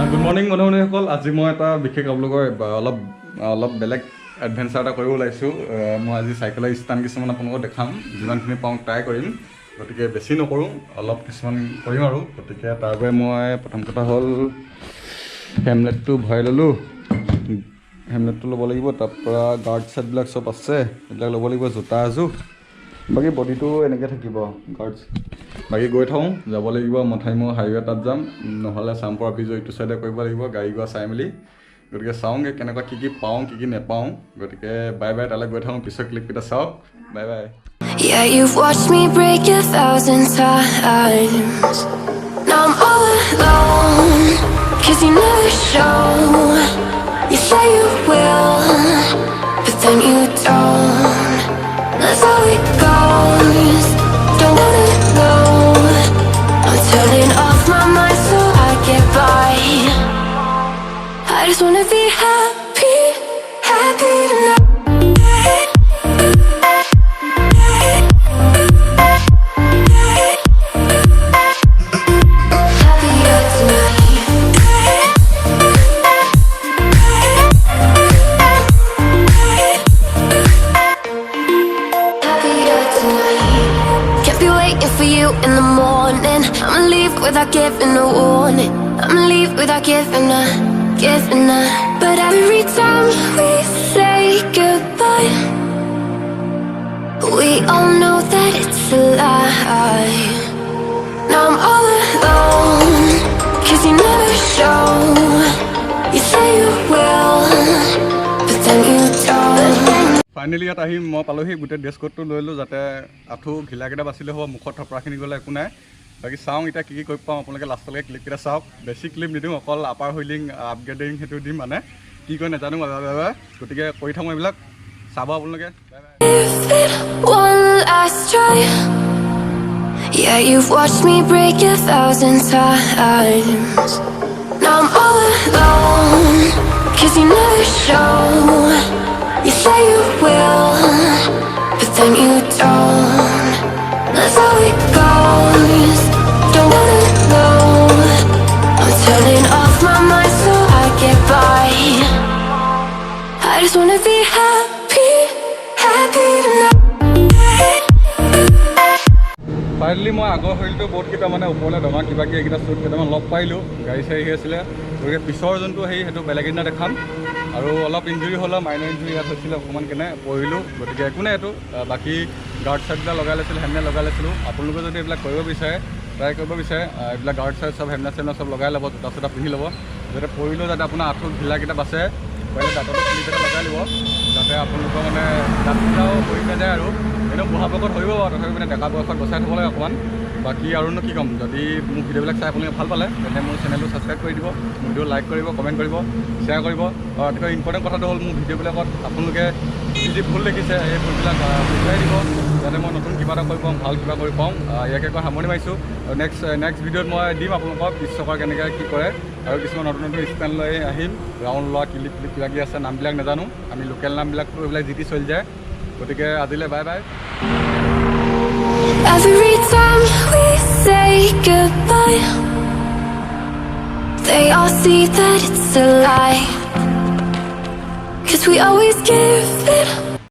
Good morning বন্ধুসকল, আজি মই এটা বিশেষ আপোনালোকৰ অলপ বেলেগ এডভেঞ্চাৰ এটা কৰিব ওলাইছোঁ। মই আজি চাইকেলৰ ষ্টাণ্ট কিছুমান আপোনালোকক দেখাম, যিমানখিনি পাওঁ ট্ৰাই কৰিম। গতিকে বেছি নকৰোঁ, অলপ কিছুমান কৰিম আৰু। গতিকে তাৰ বাবে মই প্ৰথম কথা হ'ল হেমলেটটো ভৰাই ল'লোঁ। হেমলেটটো ল'ব লাগিব, তাৰপৰা গাৰ্ড ছেটবিলাক চব আছে, এইবিলাক ল'ব লাগিব। জোতা এযোৰ, বাকী বডিটো এনেকৈ থাকিব গাৰ্ডছ। বাকী গৈ থওঁ, যাব লাগিব মথাইমৌ হাইৱে তাত যাম, নহ'লে চামপৰা ব্ৰিজৰ ইটো চাইডে কৰিব লাগিব গাড়ী গোৱা চাই মেলি। গতিকে চাওঁগৈ কেনেকুৱা কি পাওঁ কি নেপাওঁ। গতিকে বাই বাই, তালৈ গৈ থাকোঁ, পিছৰ ক্লিপকেইটা চাওক। Bye bye. Yeah, you've watched me break 1,000 times. Now I'm all alone, 'cause you never show. You say you will, but then you don't. That's how it goes, don't wanna know. I'm turning off my mind so I get by. I just wanna be happy, happy tonight. For you in the morning, I'ma leave without giving a warning. I'ma leave without giving a. But every time we say goodbye, we all know that it's a lie. Now I'm all alone, 'cause you never show. You say you will, but then you don't. Finally ইয়াত আহি মই পালোহি, গোটেই dress কোডটো লৈ ল'লোঁ যাতে আঁঠু ঘিলাকেইটা বাচিলে হ'ব, মুখত থপৰাখিনি গ'লে একো নাই। বাকী চাওঁ এতিয়া কি কৰিব পাওঁ, আপোনালোকে লাষ্টলৈকে ক্লিপকেইটা চাওক। বেছি ক্লিপ নিদিওঁ, অকল আপাৰ হুইলিং আপগ্ৰেডিং সেইটো দিম, মানে কি কয় নাজানো। গতিকে কৰি থাকোঁ এইবিলাক, চাব আপোনালোকে। One last try. Yeah, you've watched me break 1,000 times. Now I'm all alone, 'cause you never show. You say you will, but then you don't. That's how it goes, don't wanna know. I'm turning off my mind so I get by. I just wanna be happy, happy tonight. Finally মই আগৰ শৰীৰটো বহুতকেইটা মানে ওপৰলৈ দমা কিবা কিবি এইকেইটা shoot কেইটামান লগ পাইলোঁ, গাড়ী চাড়ী আহি আছিলে। গতিকে পিছৰ যোনটো সেইটো বেলেগ এদিনা দেখাম। আৰু অলপ ইঞ্জুৰি হ'লেও, মাইনৰ ইঞ্জুৰি ইয়াত হৈছিলে, অকণমান পৰিলোঁ। গতিকে একো নাই, এইটো বাকী গাৰ্ড চাৰ্টবিলাক লগাই লৈছিলোঁ, হেমলেট লগাই লৈছিলোঁ। আপোনালোকে যদি এইবিলাক কৰিব বিচাৰে, ট্ৰাই কৰিব বিচাৰে, এইবিলাক গাৰ্ড চাৰ্ট চব হেমলেট চেমলেট চব লগাই ল'ব, জোতা চোতা পিন্ধি ল'ব, যাতে পৰিলেও যাতে আপোনাৰ আঁঠু ঘিলাকেইটা বাচে। পাৰিলে দাঁততো ক্লিপ এটা লগাই ল'ব, যাতে আপোনালোকৰ মানে দাঁতকেইটাও পৰি নাযায়। আৰু এনেও বুঢ়া বয়সত ধৰিব, তথাপি মানে ডেকা বয়সত বচাই থ'ব লাগে অকণমান। বাকী আৰুনো কি ক'ম, যদি মোৰ ভিডিঅ'বিলাক চাই আপোনালোকে ভাল পালে, তেন্তে মোৰ চেনেলটো ছাবস্ক্ৰাইব কৰি দিব, ভিডিঅ' লাইক কৰিব, কমেণ্ট কৰিব, শ্বেয়াৰ কৰিব। আৰু আটাইতকৈ ইম্পৰ্টেণ্ট কথাটো হ'ল, মোৰ ভিডিঅ'বিলাকত আপোনালোকে যি ভুল দেখিছে, এই ভুলবিলাক বুজাই দিব, যাতে মই নতুন কিবা এটা কৰি পাওঁ, ভাল কিবা কৰি পাওঁ। ইয়াকে কৈ সামৰণি মাৰিছোঁ। আৰু নেক্সট ভিডিঅ'ত মই দিম আপোনালোকক বিশ্বকৰ কেনেকৈ কি কৰে, আৰু কিছুমান নতুন নতুন ষ্টেণ্ড লৈ আহিম। ৰাউণ্ড লোৱা ক্লিপ কিবা কিবি আছে, নামবিলাক নাজানো, আমি লোকেল নামবিলাকতো এইবিলাক যি টি চলি যায়। গতিকে আজিলৈ bye bye. Every time we say goodbye, they all see that it's a lie, 'cause we always give it